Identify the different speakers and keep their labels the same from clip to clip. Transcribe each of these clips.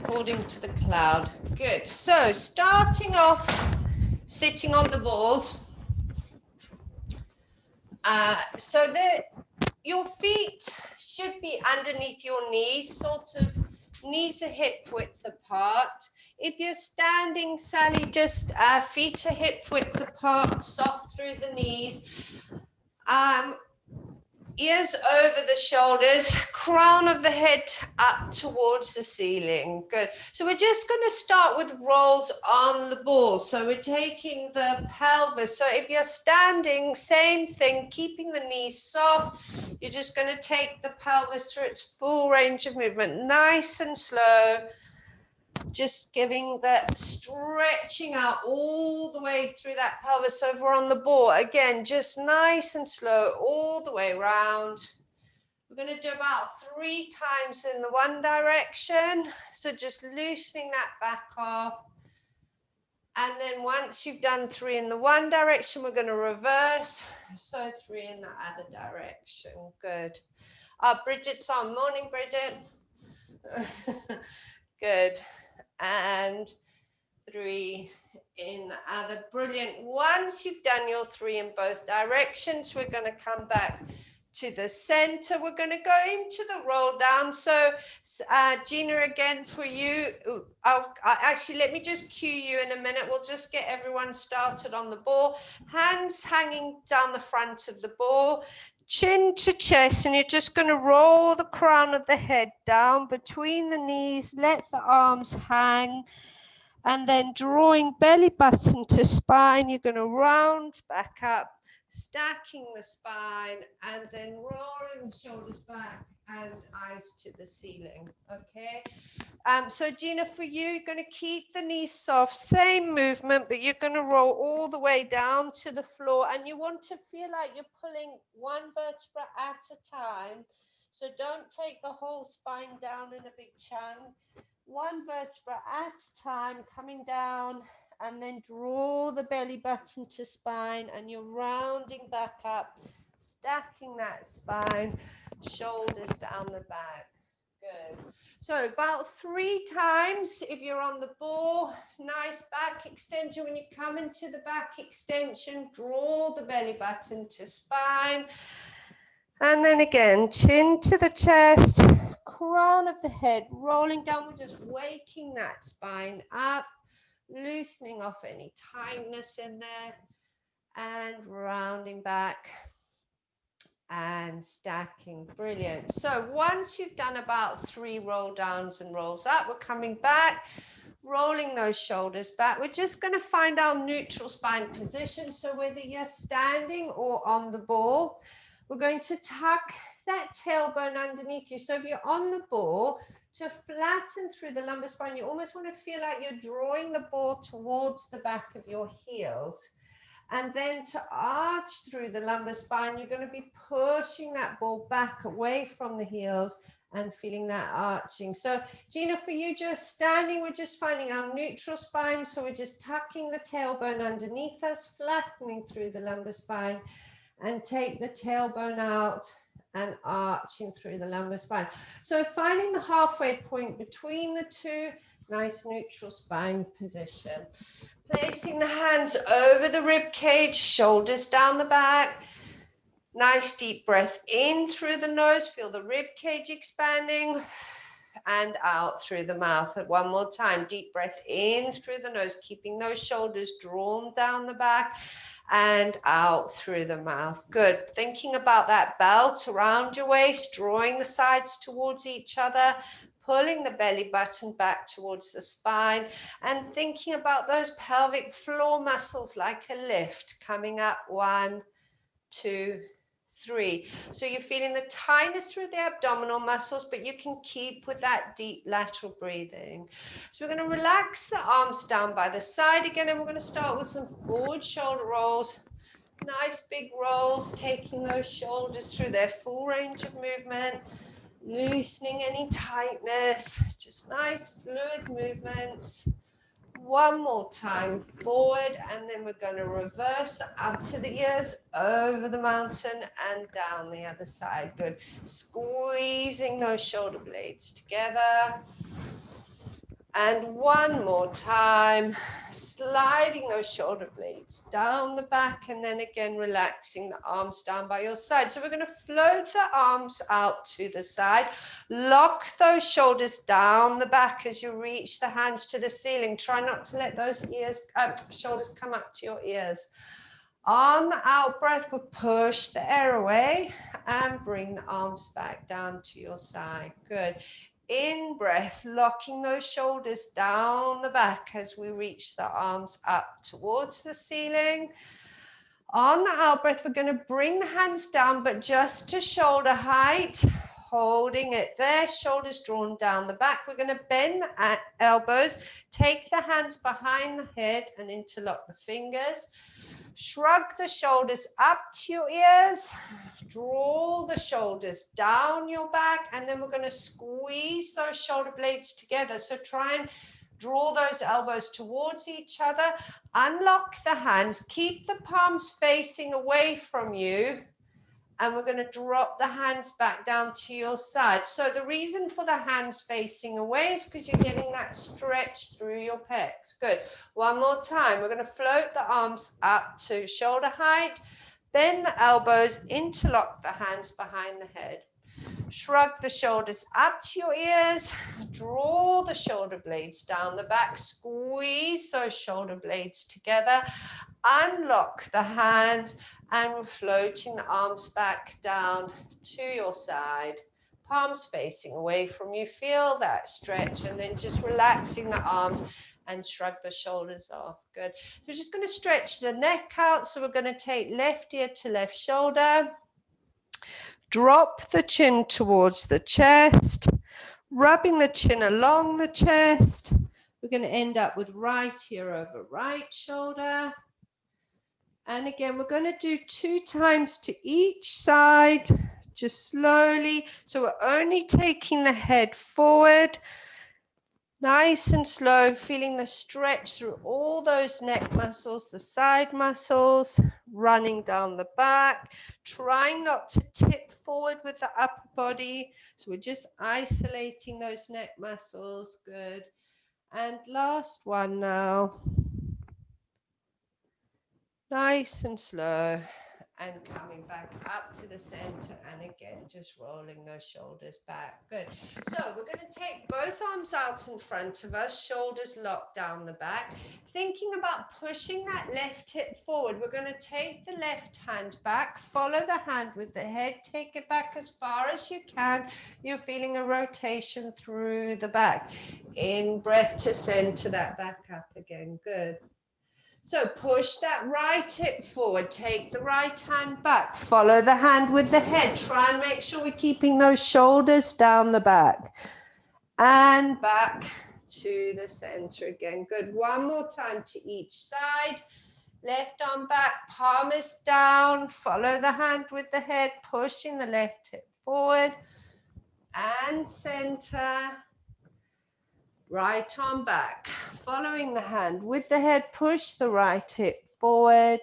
Speaker 1: according to the cloud. Good. So starting off sitting on the balls. So your feet should be underneath your knees, sort of knees are hip width apart. If you're standing, Sally, just feet are hip width apart, soft through the knees. Ears over the shoulders, crown of the head up towards the ceiling. Good. So we're just going to start with rolls on the ball. So we're taking the pelvis. So if you're standing, same thing, keeping the knees soft. You're just going to take the pelvis through its full range of movement, nice and slow. Just giving that stretching out all the way through that pelvis over on the ball. Again, just nice and slow all the way around. We're going to do about 3 times in the one direction. So just loosening that back off. And then once you've done 3 in the one direction, we're going to reverse. So 3 in the other direction. Good. Bridget's on. Morning, Bridget. Good. And 3 in the other. Brilliant. Once you've done your 3 in both directions, we're going to come back to the center. We're going to go into the roll down. So Gina, again for you, actually let me just cue you in a minute. We'll just get everyone started on the ball. Hands hanging down the front of the ball, chin to chest, and you're just going to roll the crown of the head down between the knees, let the arms hang. And then drawing belly button to spine, you're going to round back up, stacking the spine, and then rolling the shoulders back and eyes to the ceiling. Okay. So Gina, for you, you're going to keep the knees soft, same movement, but you're going to roll all the way down to the floor, and you want to feel like you're pulling one vertebra at a time. So don't take the whole spine down in a big chunk. One vertebra at a time, coming down, and then draw the belly button to spine, and you're rounding back up, stacking that spine, shoulders down the back. Good. So about 3 times if you're on the ball. Nice back extension. When you come into the back extension, draw the belly button to spine. And then again, chin to the chest, crown of the head, rolling down. We're just waking that spine up, loosening off any tightness in there, and rounding back and stacking. Brilliant. So once you've done about 3 roll downs and rolls up, we're coming back, rolling those shoulders back. We're just going to find our neutral spine position. So whether you're standing or on the ball, we're going to tuck that tailbone underneath you. So if you're on the ball, to flatten through the lumbar spine, you almost want to feel like you're drawing the ball towards the back of your heels. And then to arch through the lumbar spine, you're going to be pushing that ball back away from the heels and feeling that arching. So Gina, for you just standing, we're just finding our neutral spine. So we're just tucking the tailbone underneath us, flattening through the lumbar spine, and take the tailbone out and arching through the lumbar spine. So finding the halfway point between the two, nice neutral spine position. Placing the hands over the rib cage, shoulders down the back. Nice deep breath in through the nose, feel the rib cage expanding, and out through the mouth. One more time, deep breath in through the nose, keeping those shoulders drawn down the back, and out through the mouth. Good. Thinking about that belt around your waist, drawing the sides towards each other, pulling the belly button back towards the spine, and thinking about those pelvic floor muscles like a lift coming up. 1, 2, 3. So you're feeling the tightness through the abdominal muscles, but you can keep with that deep lateral breathing. So we're going to relax the arms down by the side again, and we're going to start with some forward shoulder rolls. Nice big rolls, taking those shoulders through their full range of movement, loosening any tightness, just nice fluid movements. One more time forward, and then we're going to reverse up to the ears, over the mountain, and down the other side. Good. Squeezing those shoulder blades together. And one more time, sliding those shoulder blades down the back, and then again relaxing the arms down by your side. So we're going to float the arms out to the side, lock those shoulders down the back as you reach the hands to the ceiling. Try not to let those shoulders come up to your ears. On the out breath, we'll push the air away and bring the arms back down to your side. Good. In breath, locking those shoulders down the back as we reach the arms up towards the ceiling. On the out breath, we're going to bring the hands down, but just to shoulder height, holding it there, shoulders drawn down the back. We're going to bend the elbows, take the hands behind the head and interlock the fingers. Shrug the shoulders up to your ears, draw the shoulders down your back, and then we're going to squeeze those shoulder blades together. So try and draw those elbows towards each other, unlock the hands, keep the palms facing away from you, and we're going to drop the hands back down to your side. So the reason for the hands facing away is because you're getting that stretch through your pecs. Good. One more time. We're going to float the arms up to shoulder height, bend the elbows, interlock the hands behind the head. Shrug the shoulders up to your ears, draw the shoulder blades down the back, squeeze those shoulder blades together, unlock the hands, and we're floating the arms back down to your side, palms facing away from you. Feel that stretch, and then just relaxing the arms and shrug the shoulders off. Good. So we're just going to stretch the neck out. So we're going to take left ear to left shoulder. Drop the chin towards the chest, rubbing the chin along the chest. We're going to end up with right ear over right shoulder. And again, we're going to do 2 times to each side, just slowly. So we're only taking the head forward, nice and slow, feeling the stretch through all those neck muscles, the side muscles, running down the back, trying not to tip forward with the upper body. So we're just isolating those neck muscles. Good. And last one now. Nice and slow, and coming back up to the center, and again just rolling those shoulders back. Good. So we're going to take both arms out in front of us, shoulders locked down the back, thinking about pushing that left hip forward. We're going to take the left hand back, follow the hand with the head, take it back as far as you can. You're feeling a rotation through the back. In breath to center that back up again. Good. So push that right hip forward, take the right hand back, follow the hand with the head. Try and make sure we're keeping those shoulders down the back. And back to the center again. Good. One more time to each side. Left arm back, palm is down. Follow the hand with the head, pushing the left hip forward. And center. Right arm back, following the hand with the head, push the right hip forward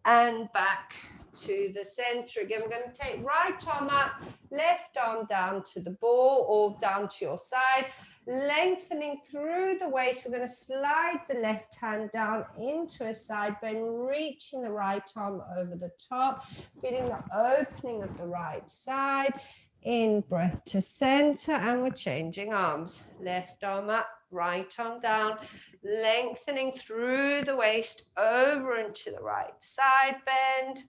Speaker 1: and back to the center. Again, we're going to take right arm up, left arm down to the ball or down to your side, lengthening through the waist. We're going to slide the left hand down into a side bend, reaching the right arm over the top, feeling the opening of the right side. In breath to center, and we're changing arms. Left arm up, right arm down, lengthening through the waist over into the right side bend.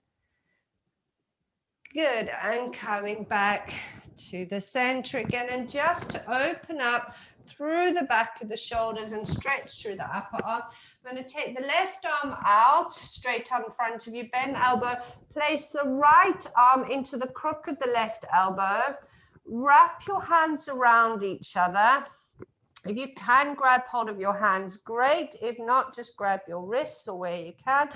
Speaker 1: Good, and coming back to the center again, and just to open up through the back of the shoulders and stretch through the upper arm. I'm going to take the left arm out, straight out in front of you, bend the elbow, place the right arm into the crook of the left elbow, wrap your hands around each other. If you can grab hold of your hands, great. If not, just grab your wrists or where you can.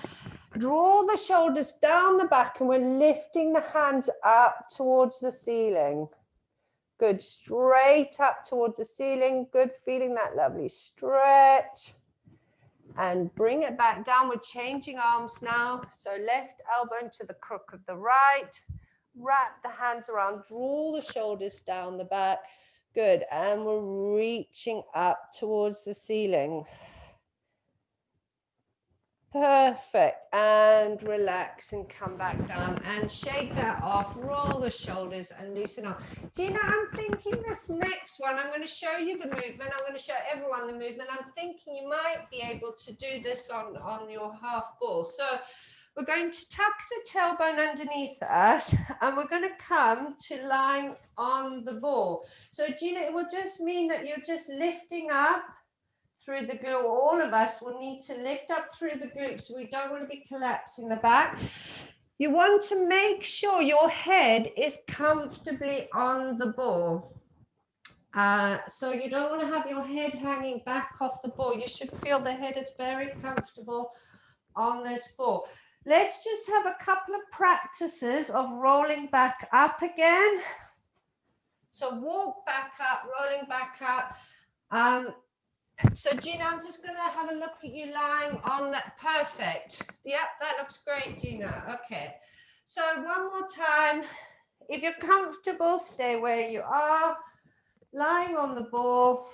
Speaker 1: Draw the shoulders down the back, and we're lifting the hands up towards the ceiling. Good, straight up towards the ceiling. Good, feeling that lovely stretch. And bring it back down. We're changing arms now. So left elbow into the crook of the right. Wrap the hands around, draw the shoulders down the back. Good. And we're reaching up towards the ceiling. Perfect. And relax and come back down and shake that off. Roll the shoulders and loosen up. Gina, I'm thinking this next one, I'm going to show you the movement. I'm going to show everyone the movement. I'm thinking you might be able to do this on your half ball. So we're going to tuck the tailbone underneath us and we're going to come to lying on the ball. So Gina, it will just mean that you're just lifting up through the glute. All of us will need to lift up through the glutes. We don't want to be collapsing the back. You want to make sure your head is comfortably on the ball. So you don't want to have your head hanging back off the ball. You should feel the head is very comfortable on this ball. Let's just have a couple of practices of rolling back up again. So walk back up, rolling back up. So Gina, I'm just going to have a look at you lying on that. Perfect. Yep, that looks great, Gina. Okay. So one more time. If you're comfortable, stay where you are. Lying on the ball.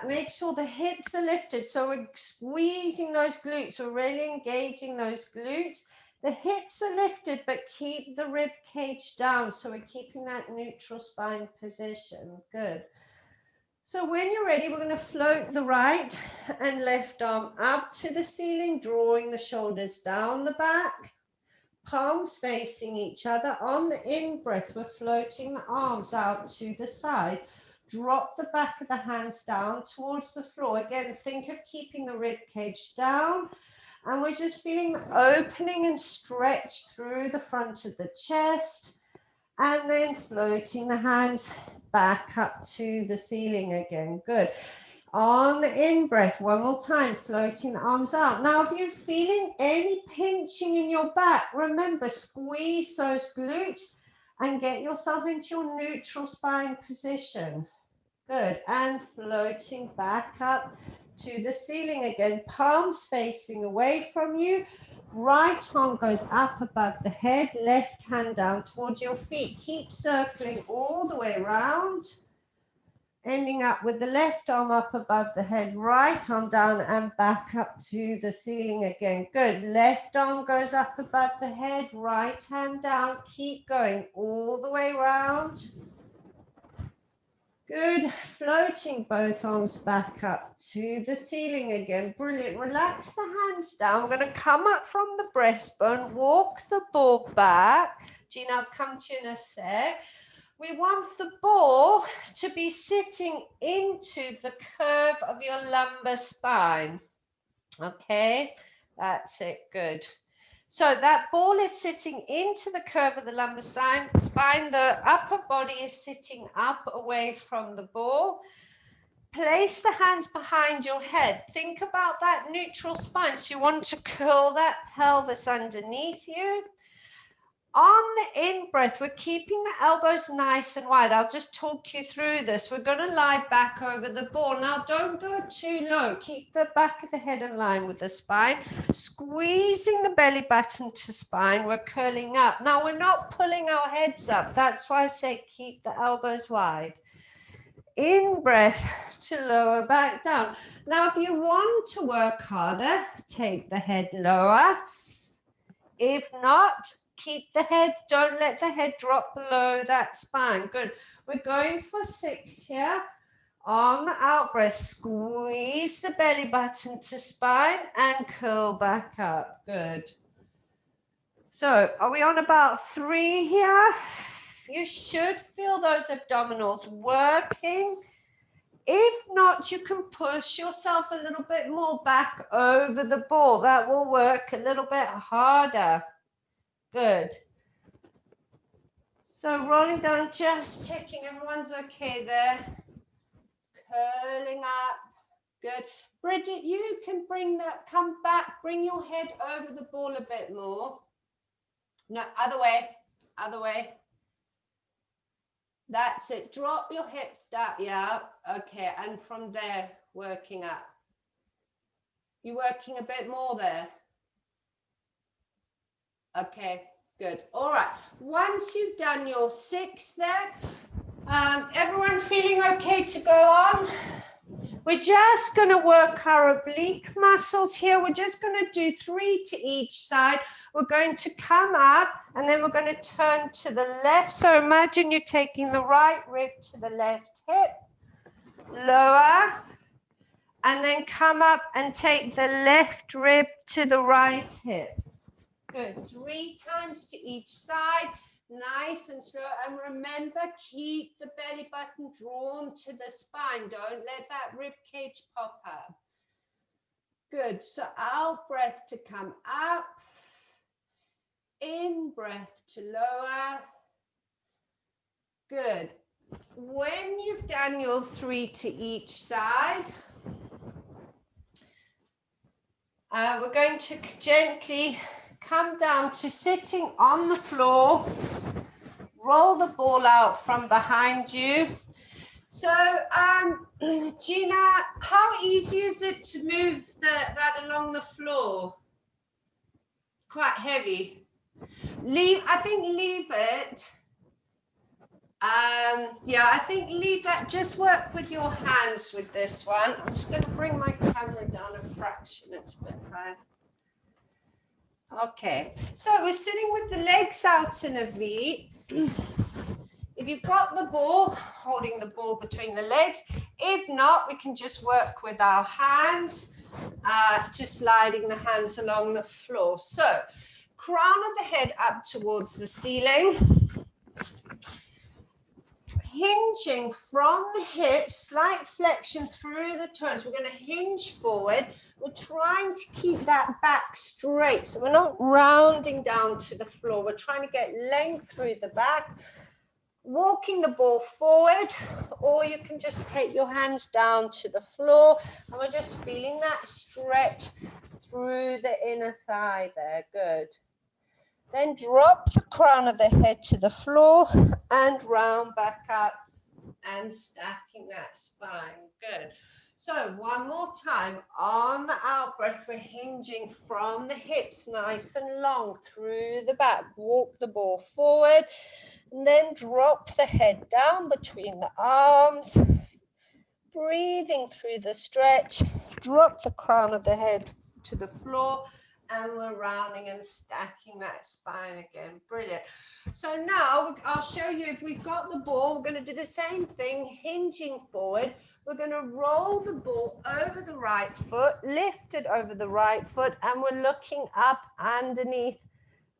Speaker 1: Make sure the hips are lifted. So we're squeezing those glutes. We're really engaging those glutes. The hips are lifted, but keep the rib cage down. So we're keeping that neutral spine position. Good. So when you're ready, we're going to float the right and left arm up to the ceiling, drawing the shoulders down the back, palms facing each other. On the in-breath, we're floating the arms out to the side. Drop the back of the hands down towards the floor. Again, think of keeping the rib cage down. And we're just feeling the opening and stretch through the front of the chest. And then floating the hands back up to the ceiling again. Good. On the in-breath, one more time, floating the arms out. Now, if you're feeling any pinching in your back, remember, squeeze those glutes and get yourself into your neutral spine position. Good. And floating back up to the ceiling again. Palms facing away from you. Right arm goes up above the head, left hand down towards your feet. Keep circling all the way around, ending up with the left arm up above the head, right arm down and back up to the ceiling again. Good. Left arm goes up above the head, right hand down. Keep going all the way around. Good. Floating both arms back up to the ceiling again. Brilliant. Relax the hands down. We're going to come up from the breastbone, walk the ball back. Gina, I'll come to you in a sec. We want the ball to be sitting into the curve of your lumbar spine. Okay, that's it. Good. So that ball is sitting into the curve of the lumbar spine. The upper body is sitting up away from the ball. Place the hands behind your head. Think about that neutral spine. So you want to curl that pelvis underneath you. On the in-breath, we're keeping the elbows nice and wide. I'll just talk you through this. We're going to lie back over the ball. Now, don't go too low. Keep the back of the head in line with the spine. Squeezing the belly button to spine. We're curling up. Now, we're not pulling our heads up. That's why I say keep the elbows wide. In-breath to lower back down. Now, if you want to work harder, take the head lower. If not, keep the head, don't let the head drop below that spine. Good. We're going for 6 here. On the out breath, squeeze the belly button to spine and curl back up. Good. So are we on about 3 here? You should feel those abdominals working. If not, you can push yourself a little bit more back over the ball. That will work a little bit harder. Good. So rolling down, just checking everyone's okay there. Curling up. Good. Bridget, you can bring that, come back, bring your head over the ball a bit more. No, other way, other way. That's it. Drop your hips down. Yeah, okay. And from there, working up. You're working a bit more there. Okay. Good. All right. Once you've done your 6 there, Everyone feeling okay to go on? We're just going to work our oblique muscles here. We're just going to do 3 to each side. We're going to come up and then we're going to turn to the left. So imagine you're taking the right rib to the left hip, lower, and then come up and take the left rib to the right hip. Good. 3 times to each side. Nice and slow. And remember, keep the belly button drawn to the spine. Don't let that rib cage pop up. Good. So out breath to come up. In breath to lower. Good. When you've done your 3 to each side, we're going to gently come down to sitting on the floor. Roll the ball out from behind you. So, Gina, how easy is it to move that along the floor? Quite heavy. I think leave it. Yeah, I think leave that. Just work with your hands with this one. I'm just going to bring my camera down a fraction. It's a bit high. Okay, so we're sitting with the legs out in a V. If you've got the ball, holding the ball between the legs. If not, we can just work with our hands, just sliding the hands along the floor. So, crown of the head up towards the ceiling. Hinging from the hips, slight flexion through the toes. We're going to hinge forward. We're trying to keep that back straight. So we're not rounding down to the floor. We're trying to get length through the back. Walking the ball forward, or you can just take your hands down to the floor. And we're just feeling that stretch through the inner thigh there. Good. Then drop the crown of the head to the floor and round back up and stacking that spine. Good. So one more time. On the out breath, we're hinging from the hips nice and long through the back. Walk the ball forward and then drop the head down between the arms. Breathing through the stretch. Drop the crown of the head to the floor. And we're rounding and stacking that spine again. Brilliant. So now I'll show you, if we've got the ball, we're going to do the same thing, hinging forward. We're going to roll the ball over the right foot, lift it over the right foot, and we're looking up underneath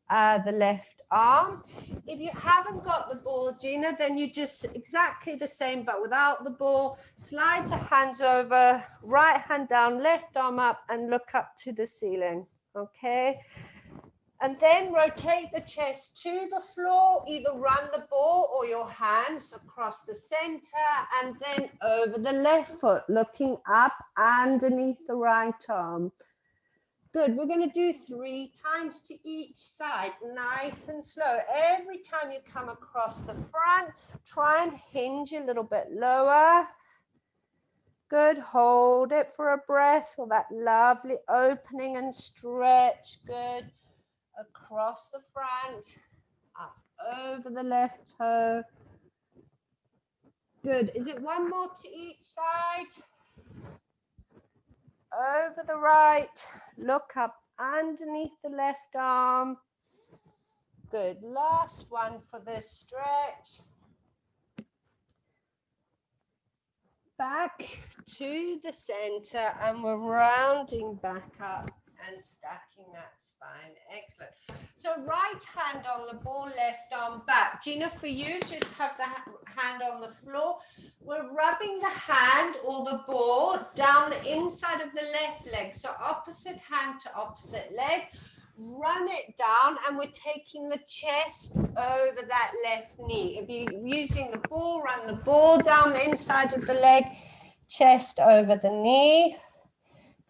Speaker 1: the left arm. If you haven't got the ball, Gina, then you just exactly the same, but without the ball. Slide the hands over, right hand down, left arm up, and look up to the ceiling. Okay, and then rotate the chest to the floor, either run the ball or your hands across the center, and then over the left foot, looking up underneath the right arm. Good, we're going to do 3 times to each side, nice and slow. Every time you come across the front, try and hinge a little bit lower. Good, hold it for a breath, feel that lovely opening and stretch. Good, across the front, up over the left toe. Good, is it one more to each side? Over the right, look up underneath the left arm. Good, last one for this stretch. Back to the center, and we're rounding back up and stacking that spine. Excellent. So right hand on the ball, left arm back. Gina, for you, just have the hand on the floor. We're rubbing the hand or the ball down the inside of the left leg. So opposite hand to opposite leg. Run it down, and we're taking the chest over that left knee. If you're using the ball, run the ball down the inside of the leg, chest over the knee.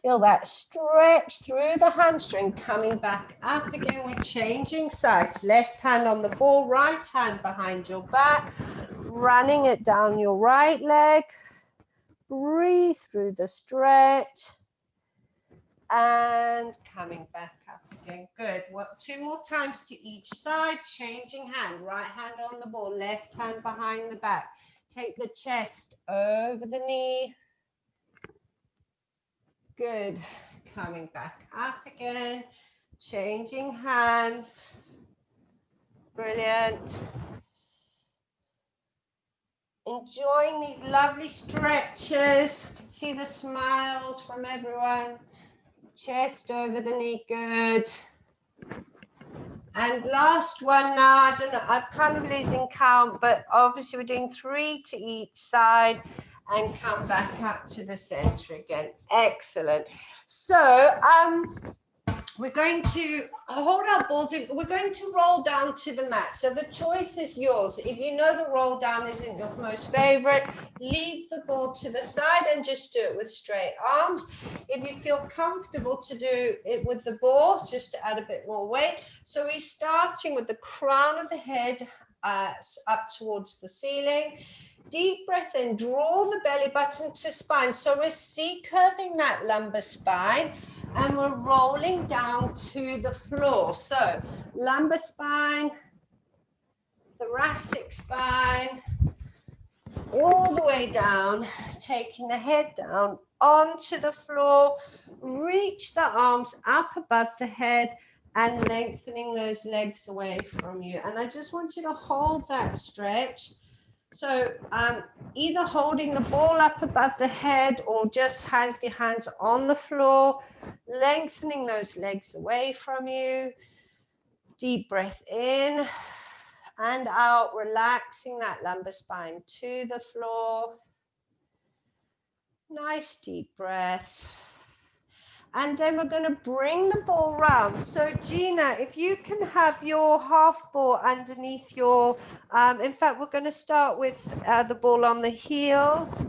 Speaker 1: Feel that stretch through the hamstring, coming back up again. We're changing sides. Left hand on the ball, right hand behind your back, running it down your right leg. Breathe through the stretch. and coming back up again. Good. What, 2 more times to each side, changing hand. Right hand on the ball, left hand behind the back. Take the chest over the knee. Good. Coming back up again, changing hands. Brilliant. Enjoying these lovely stretches. You can see the smiles from everyone. Chest over the knee, good. And last one now, I don't know, I'm kind of losing count, but obviously we're doing 3 to each side and come back up to the center again. Excellent. So, we're going to hold our balls. We're going to roll down to the mat. So the choice is yours. If you know the roll down isn't your most favorite, leave the ball to the side and just do it with straight arms. If you feel comfortable to do it with the ball, just to add a bit more weight. So we're starting with the crown of the head up towards the ceiling. Deep breath in, draw the belly button to spine. So we're C-curving that lumbar spine and we're rolling down to the floor. So lumbar spine, thoracic spine, all the way down, taking the head down onto the floor. Reach the arms up above the head and lengthening those legs away from you. And I just want you to hold that stretch. So either holding the ball up above the head or just have your hands on the floor, lengthening those legs away from you. Deep breath in and out, relaxing that lumbar spine to the floor. Nice deep breaths. And then we're going to bring the ball round. So Gina, if you can have your half ball underneath your, in fact, we're going to start with the ball on the heels.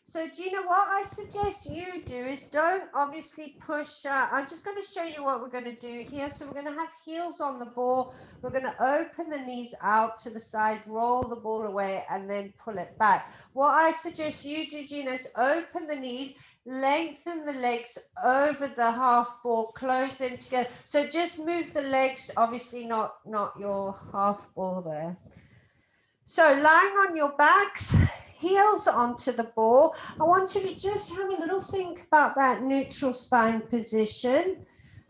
Speaker 1: So Gina, what I suggest you do is don't obviously push. I'm just going to show you what we're going to do here. So we're going to have heels on the ball. We're going to open the knees out to the side, roll the ball away, and then pull it back. What I suggest you do, Gina, is open the knees, lengthen the legs over the half ball, close them together. So just move the legs, obviously not your half ball there. So lying on your backs, heels onto the ball. I want you to just have a little think about that neutral spine position.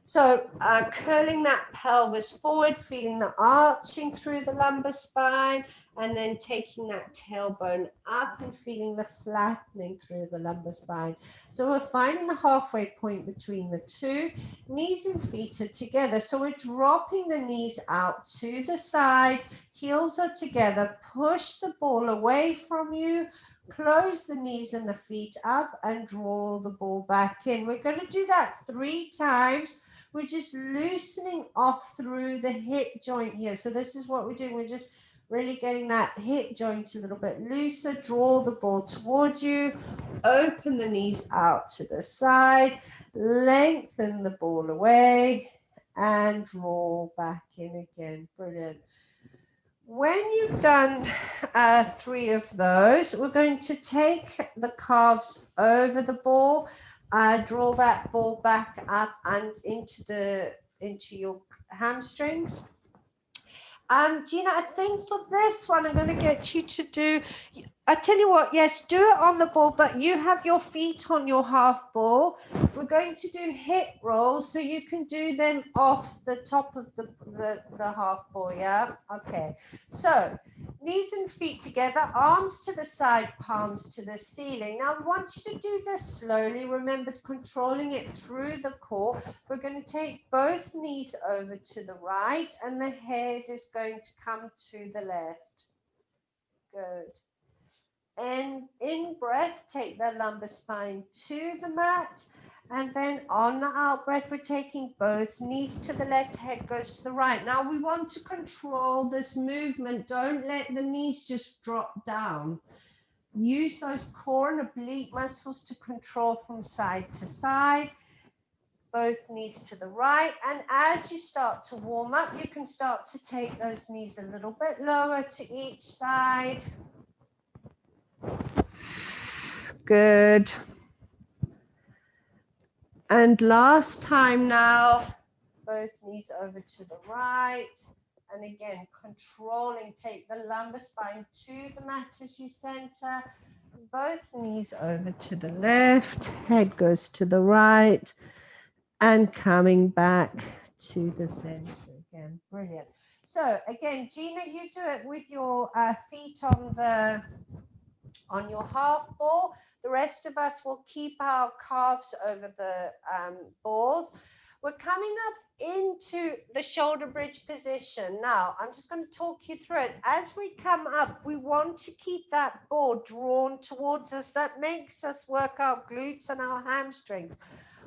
Speaker 1: So curling that pelvis forward, feeling the arching through the lumbar spine, and then taking that tailbone up and feeling the flattening through the lumbar spine. So we're finding the halfway point between the two. Knees and feet are together. So we're dropping the knees out to the side. Heels are together. Push the ball away from you. Close the knees and the feet up and draw the ball back in. We're going to do that 3 times. We're just loosening off through the hip joint here. So this is what we're doing. We're just really getting that hip joint a little bit looser. Draw the ball toward you. Open the knees out to the side. Lengthen the ball away and draw back in again. Brilliant. When you've done 3 of those, we're going to take the calves over the ball. Draw that ball back up and into your hamstrings. Gina, I think for this one, I'm going to get you to do, I tell you what, yes, do it on the ball, but you have your feet on your half ball. We're going to do hip rolls, so you can do them off the top of the half ball, yeah? Okay, so knees and feet together, arms to the side, palms to the ceiling. Now, I want you to do this slowly. Remember, controlling it through the core. We're going to take both knees over to the right, and the head is going to come to the left. Good. And in breath, take the lumbar spine to the mat. And then on the out breath, we're taking both knees to the left, head goes to the right. Now we want to control this movement. Don't let the knees just drop down. Use those core and oblique muscles to control from side to side. Both knees to the right. And as you start to warm up, you can start to take those knees a little bit lower to each side. Good. And last time now, both knees over to the right. And again, controlling, take the lumbar spine to the mat as you center. Both knees over to the left, head goes to the right, and coming back to the center again. Brilliant. So again, Gina, you do it with your feet on your half ball. The rest of us will keep our calves over the balls. We're coming up into the shoulder bridge position. Now, I'm just going to talk you through it. As we come up, we want to keep that ball drawn towards us. That makes us work our glutes and our hamstrings.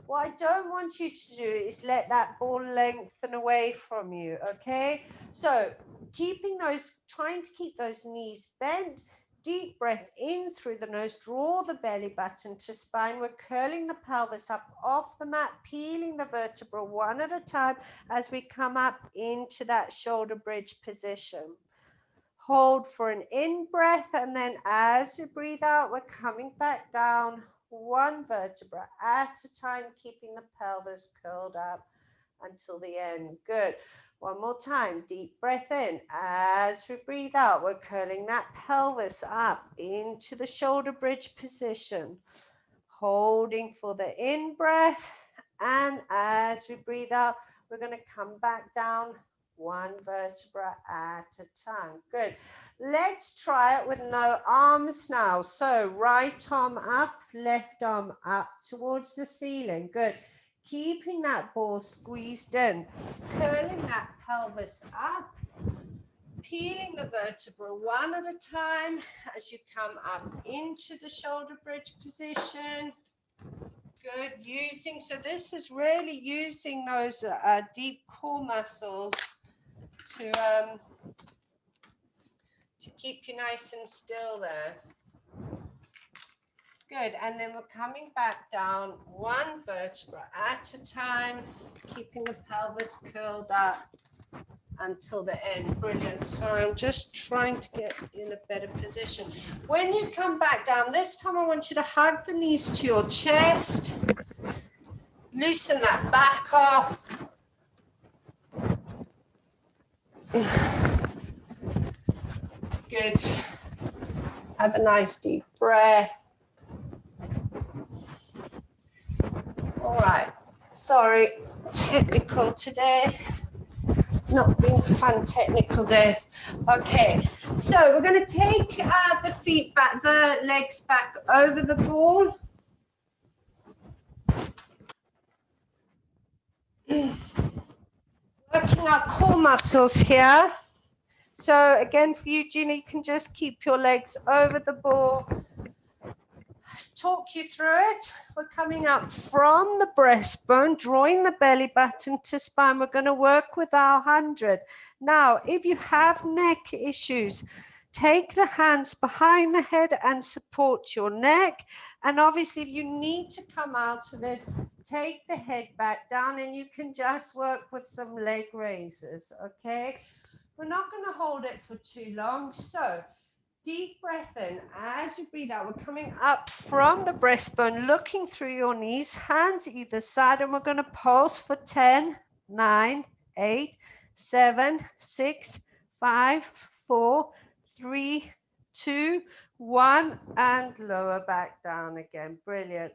Speaker 1: What I don't want you to do is let that ball lengthen away from you, okay? So trying to keep those knees bent. Deep breath in through the nose, draw the belly button to spine. We're curling the pelvis up off the mat, peeling the vertebra one at a time as we come up into that shoulder bridge position. Hold for an in breath, and then as you breathe out, we're coming back down one vertebra at a time, keeping the pelvis curled up until the end. Good. One more time, deep breath in. As we breathe out, we're curling that pelvis up into the shoulder bridge position. Holding for the in breath. And as we breathe out, we're going to come back down one vertebra at a time. Good. Let's try it with no arms now. So right arm up, left arm up towards the ceiling. Good. Keeping that ball squeezed in, curling that pelvis up, peeling the vertebra one at a time as you come up into the shoulder bridge position. Good. So this is really using those deep core muscles to keep you nice and still there. Good, and then we're coming back down one vertebra at a time, keeping the pelvis curled up until the end. Brilliant. Sorry, I'm just trying to get in a better position. When you come back down, this time I want you to hug the knees to your chest, loosen that back up. Good. Have a nice deep breath. All right, sorry, technical today. It's not been a fun technical day. Okay, so we're going to take the feet back, the legs back over the ball. Working our core muscles here. So again, for you, Gina, you can just keep your legs over the ball. Talk you through it. We're coming up from the breastbone, drawing the belly button to spine. We're going to work with our 100. Now, if you have neck issues, take the hands behind the head and support your neck. And obviously, if you need to come out of it, take the head back down and you can just work with some leg raises, okay? We're not going to hold it for too long. So deep breath in. As you breathe out, we're coming up from the breastbone, looking through your knees, hands either side, and we're going to pulse for 10, 9, 8, 7, 6, 5, 4, 3, 2, 1, and lower back down again. Brilliant.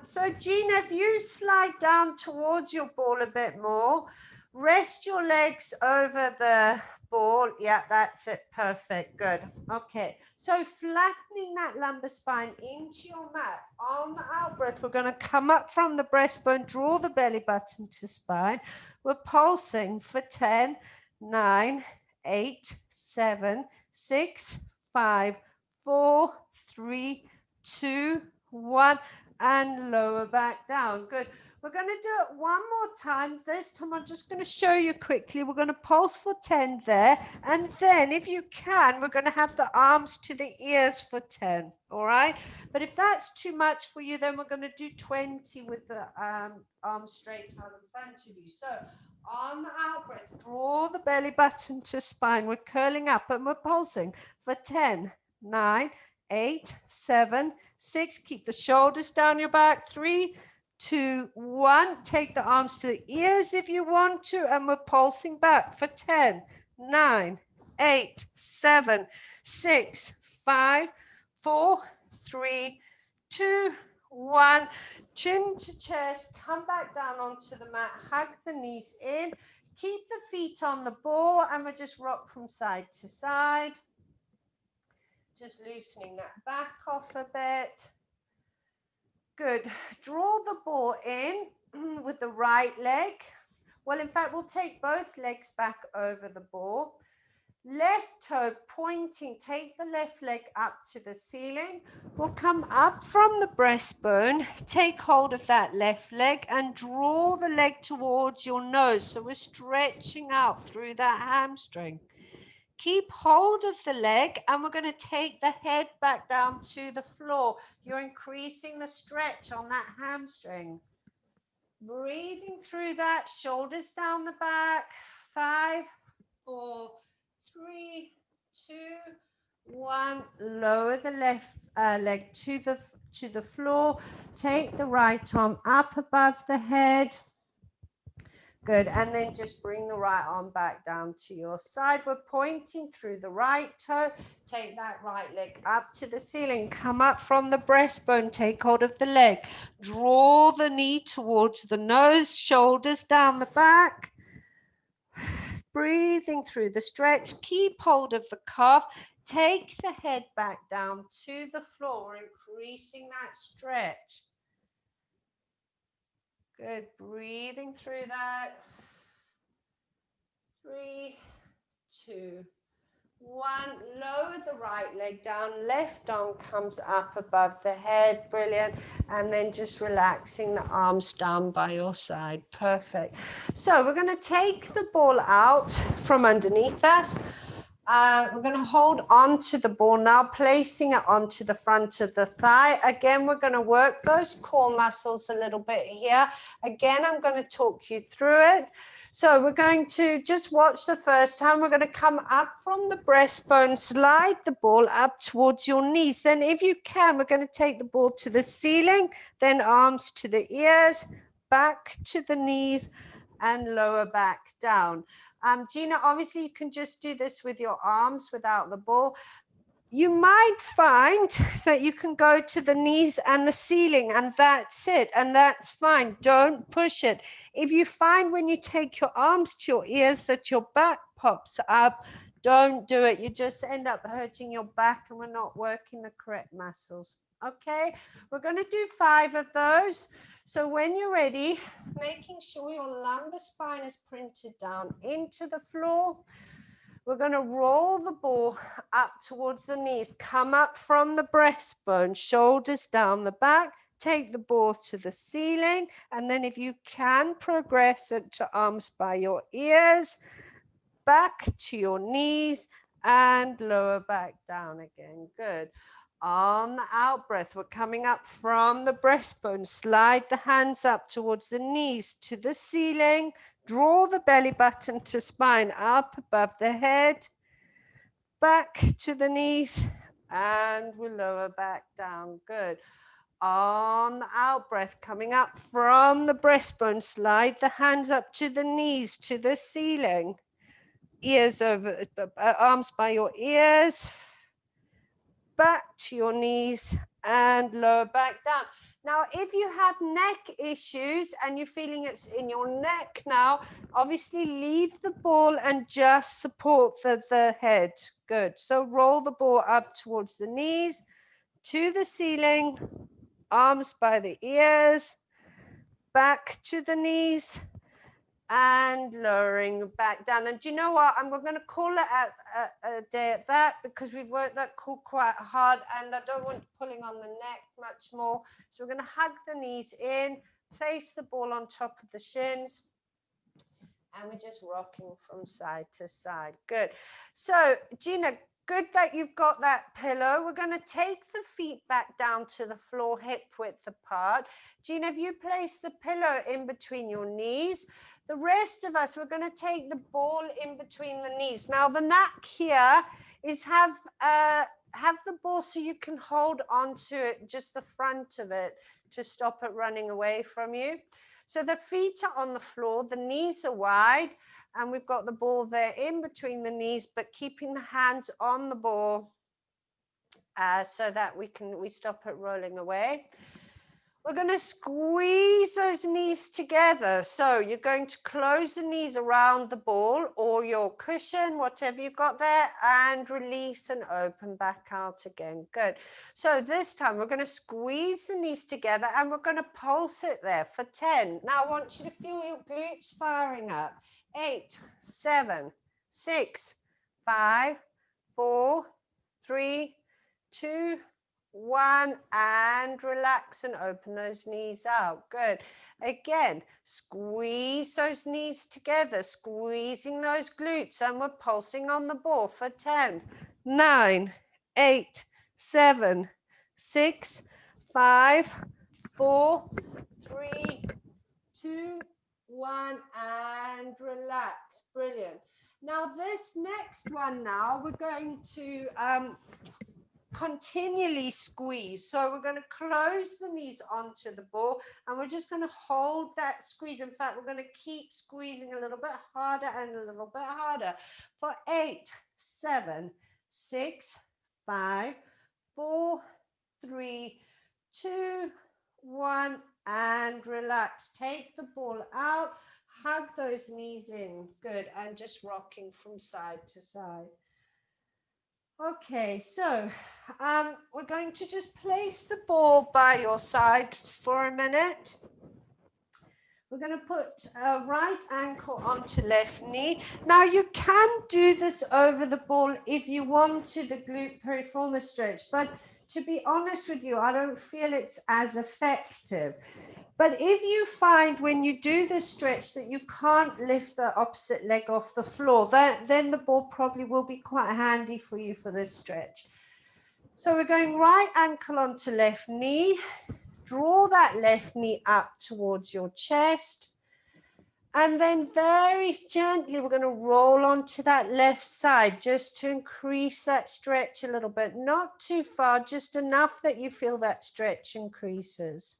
Speaker 1: So Gina, if you slide down towards your ball a bit more, rest your legs over the ball. Yeah, that's it. Perfect. Good. Okay. So flattening that lumbar spine into your mat. On the out breath, we're going to come up from the breastbone, draw the belly button to spine. We're pulsing for 10, 9, 8, 7, 6, 5, 4, 3, 2, 1, and lower back down. Good. We're going to do it one more time. This time I'm just going to show you quickly. We're going to pulse for 10 there. And then if you can, we're going to have the arms to the ears for 10. All right. But if that's too much for you, then we're going to do 20 with the arms straight out in front of you. So on the out breath, draw the belly button to spine. We're curling up and we're pulsing for 10, 9, 8, 7, 6. Keep the shoulders down your back. 3, 2, 1. Take the arms to the ears if you want to, and we're pulsing back for 10, 9, 8, 7, 6, 5, 4, 3, 2, 1. Chin to chest, come back down onto the mat, hug the knees in, keep the feet on the ball, and we'll just rock from side to side. Just loosening that back off a bit. Good. Draw the ball in with the right leg. Well, in fact, we'll take both legs back over the ball. Left toe pointing, take the left leg up to the ceiling. We'll come up from the breastbone, take hold of that left leg and draw the leg towards your nose. So we're stretching out through that hamstring. Keep hold of the leg and we're going to take the head back down to the floor. You're increasing the stretch on that hamstring. Breathing through that, shoulders down the back. 5, 4, 3, 2, 1. Lower the left leg to the floor. Take the right arm up above the head. Good, and then just bring the right arm back down to your side. We're pointing through the right toe. Take that right leg up to the ceiling. Come up from the breastbone. Take hold of the leg. Draw the knee towards the nose. Shoulders down the back. Breathing through the stretch. Keep hold of the calf. Take the head back down to the floor, increasing that stretch. Good, breathing through that. 3, 2, 1. Lower the right leg down. Left arm comes up above the head. Brilliant. And then just relaxing the arms down by your side. Perfect. So we're going to take the ball out from underneath us. We're going to hold on to the ball now, placing it onto the front of the thigh. Again, we're going to work those core muscles a little bit here. Again, I'm going to talk you through it. So we're going to just watch the first time. We're going to come up from the breastbone, slide the ball up towards your knees. Then if you can, we're going to take the ball to the ceiling, then arms to the ears, back to the knees, and lower back down. Gina, obviously you can just do this with your arms without the ball. You might find that you can go to the knees and the ceiling and that's it, and that's fine. Don't push it. If you find when you take your arms to your ears that your back pops up, don't do it. You just end up hurting your back and we're not working the correct muscles. Okay, we're going to do 5 of those. So when you're ready, making sure your lumbar spine is printed down into the floor. We're going to roll the ball up towards the knees, come up from the breastbone, shoulders down the back, take the ball to the ceiling, and then if you can, progress it to arms by your ears, back to your knees, and lower back down again. Good. On the out breath, we're coming up from the breastbone. Slide the hands up towards the knees to the ceiling. Draw the belly button to spine up above the head. Back to the knees. And we'll lower back down. Good. On the out breath, coming up from the breastbone. Slide the hands up to the knees, to the ceiling. Ears over, arms by your ears. Back to your knees and lower back down. Now, if you have neck issues and you're feeling it's in your neck now, obviously leave the ball and just support the head. Good. So roll the ball up towards the knees, to the ceiling, arms by the ears, back to the knees, and lowering back down. And do you know what? I'm going to call it a day at that because we've worked that core quite hard and I don't want pulling on the neck much more. So we're going to hug the knees in, place the ball on top of the shins, and we're just rocking from side to side. Good. So Gina, good that you've got that pillow. We're going to take the feet back down to the floor, hip width apart. Gina, if you place the pillow in between your knees, the rest of us, we're going to take the ball in between the knees. Now, the knack here is have have the ball so you can hold onto it, just the front of it, to stop it running away from you. So the feet are on the floor, the knees are wide, and we've got the ball there in between the knees, but keeping the hands on the ball so that we stop it rolling away. We're going to squeeze those knees together. So you're going to close the knees around the ball or your cushion, whatever you've got there, and release and open back out again. Good. So this time we're going to squeeze the knees together and we're going to pulse it there for 10. Now I want you to feel your glutes firing up. 8, 7, 6, 5, 4, 3, 2, 1, and relax and open those knees out. Good. Again, squeeze those knees together, squeezing those glutes, and we're pulsing on the ball for 10, 9, 8, 7, 6, 5, 4, 3, 2, 1, and relax. Brilliant. Now this next one now, we're going to continually squeeze. So we're going to close the knees onto the ball and we're just going to hold that squeeze. In fact, we're going to keep squeezing a little bit harder and a little bit harder for 8, 7, 6, 5, 4, 3, 2, 1, and relax. Take the ball out, hug those knees in. Good. And just rocking from side to side. Okay, so we're going to just place the ball by your side for a minute. We're going to put right ankle onto left knee. Now you can do this over the ball if you want to, the glute piriformis stretch, but to be honest with you, I don't feel it's as effective. But if you find when you do this stretch that you can't lift the opposite leg off the floor, then the ball probably will be quite handy for you for this stretch. So we're going right ankle onto left knee. Draw that left knee up towards your chest. And then very gently, we're going to roll onto that left side just to increase that stretch a little bit. Not too far, just enough that you feel that stretch increases.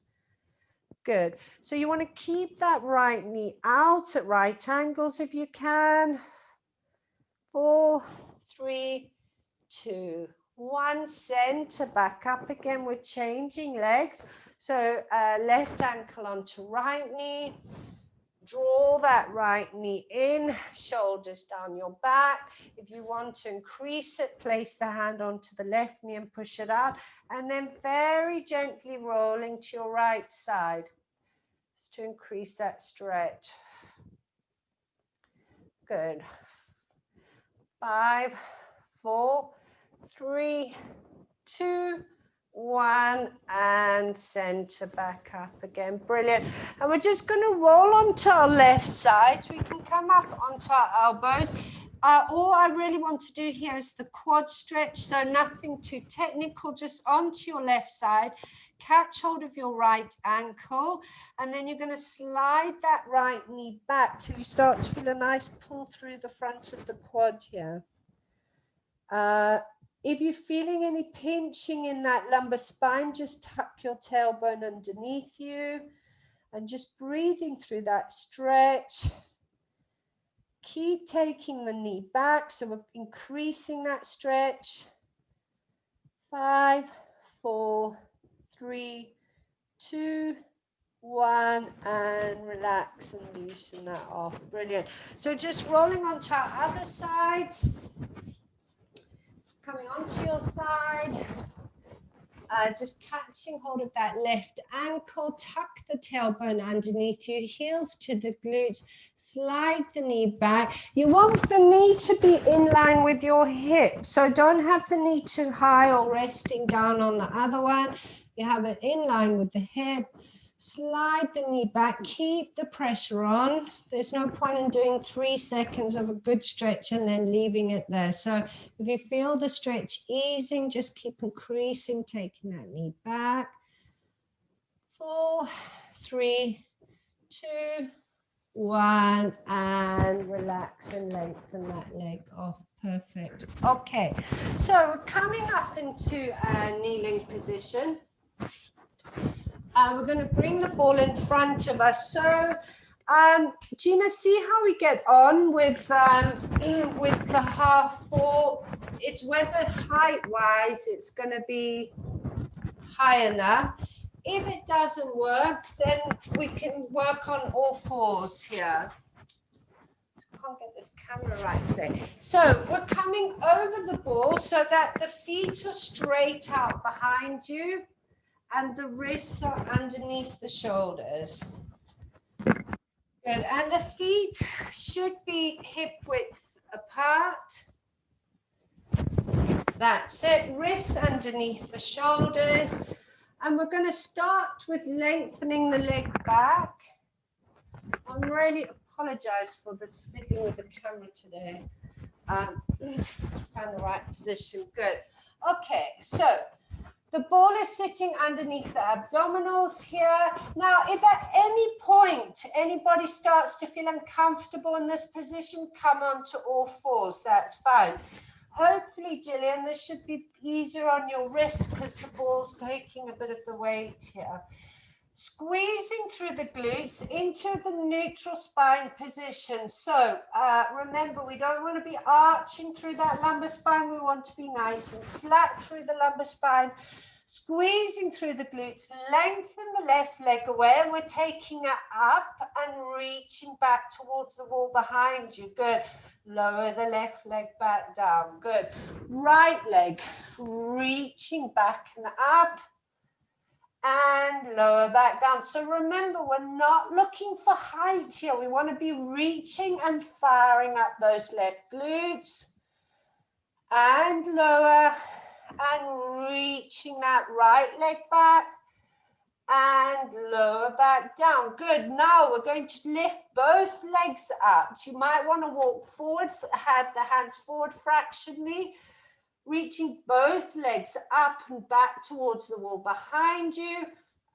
Speaker 1: Good. So you want to keep that right knee out at right angles if you can. 4, 3, 2, 1. Center back up again. We're changing legs. So left ankle onto right knee. Draw that right knee in, shoulders down your back. If you want to increase it, place the hand onto the left knee and push it out. And then very gently rolling to your right side. To increase that stretch. Good. 5, 4, 3, 2, 1, and center back up again. Brilliant. And we're just going to roll onto our left side. So we can come up onto our elbows. All I really want to do here is the quad stretch, so nothing too technical, just onto your left side. Catch hold of your right ankle, and then you're going to slide that right knee back till you start to feel a nice pull through the front of the quad here. If you're feeling any pinching in that lumbar spine, just tuck your tailbone underneath you and just breathing through that stretch. Keep taking the knee back, so we're increasing that stretch. 5, 4, 3, 2, 1, and relax and loosen that off. Brilliant. So just rolling onto our other sides. Coming onto your side. Just catching hold of that left ankle, tuck the tailbone underneath you, heels to the glutes, slide the knee back. You want the knee to be in line with your hip, so don't have the knee too high or resting down on the other one. You have it in line with the hip. Slide the knee back, keep the pressure on. There's no point in doing 3 seconds of a good stretch and then leaving it there. So if you feel the stretch easing, just keep increasing, taking that knee back. 4, 3, 2, 1, and relax and lengthen that leg off. Perfect. Okay, so we're coming up into a kneeling position. We're going to bring the ball in front of us. So, Gina, see how we get on with the half ball. It's whether height-wise it's going to be high enough. If it doesn't work, then we can work on all fours here. Can't get this camera right today. So we're coming over the ball so that the feet are straight out behind you and the wrists are underneath the shoulders. Good. And the feet should be hip width apart. That's it. Wrists underneath the shoulders. And we're going to start with lengthening the leg back. I'm really apologize for this fiddling with the camera today. Find the right position. Good. Okay, so the ball is sitting underneath the abdominals here. Now, if at any point anybody starts to feel uncomfortable in this position, come on to all fours. That's fine. Hopefully, Gillian, this should be easier on your wrist because the ball's taking a bit of the weight here. Squeezing through the glutes into the neutral spine position. So remember, we don't want to be arching through that lumbar spine. We want to be nice and flat through the lumbar spine. Squeezing through the glutes, lengthen the left leg away, and we're taking it up and reaching back towards the wall behind you. Good. Lower the left leg back down. Good. Right leg, reaching back and up. And lower back down. So remember, we're not looking for height here. We want to be reaching and firing up those left glutes. And lower and reaching that right leg back. And lower back down. Good. Now we're going to lift both legs up. You might want to walk forward, have the hands forward fractionally. Reaching both legs up and back towards the wall behind you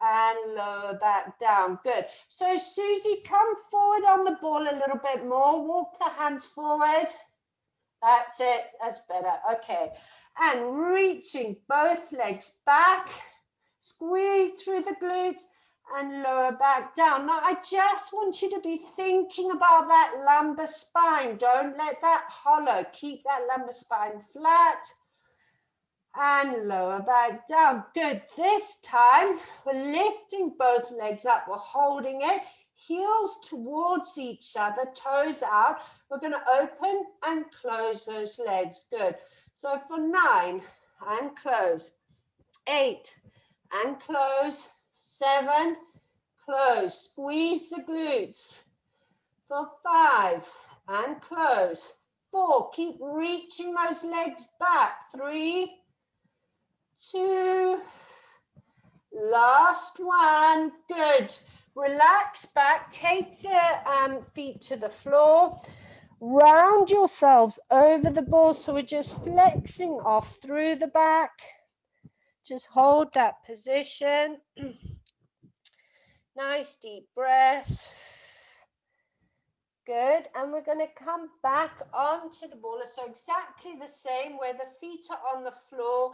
Speaker 1: and lower back down. Good. So Susie, come forward on the ball a little bit more. Walk the hands forward. That's it. That's better. Okay. And reaching both legs back. Squeeze through the glute and lower back down. Now, I just want you to be thinking about that lumbar spine. Don't let that hollow. Keep that lumbar spine flat and lower back down. Good. This time, we're lifting both legs up. We're holding it. Heels towards each other, toes out. We're going to open and close those legs. Good. So for 9 and close, 8 and close, 7, close, squeeze the glutes. For 5 and close, 4, keep reaching those legs back. 3, 2, last one. Good. Relax back, take the feet to the floor. Round yourselves over the ball, so we're just flexing off through the back. Just hold that position. Nice deep breaths. Good. And we're going to come back onto the ball. So exactly the same, where the feet are on the floor,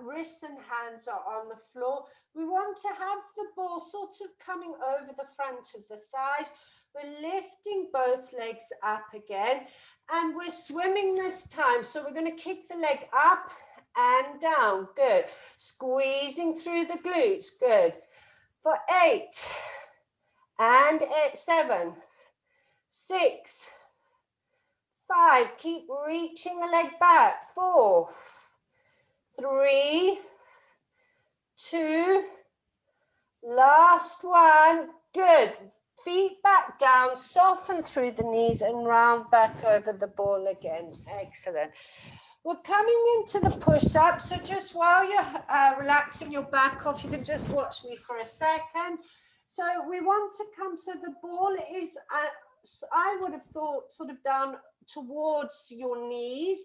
Speaker 1: wrists and hands are on the floor. We want to have the ball sort of coming over the front of the thighs. We're lifting both legs up again, and we're swimming this time. So we're going to kick the leg up and down. Good. Squeezing through the glutes. Good. For 8 and 7, 6, 5. Keep reaching the leg back. 4, 3, 2, last one. Good. Feet back down, soften through the knees and round back over the ball again. Excellent. We're coming into the push-up, so just while you're relaxing your back off, you can just watch me for a second. So we want to come, so the ball is, I would have thought, sort of down towards your knees.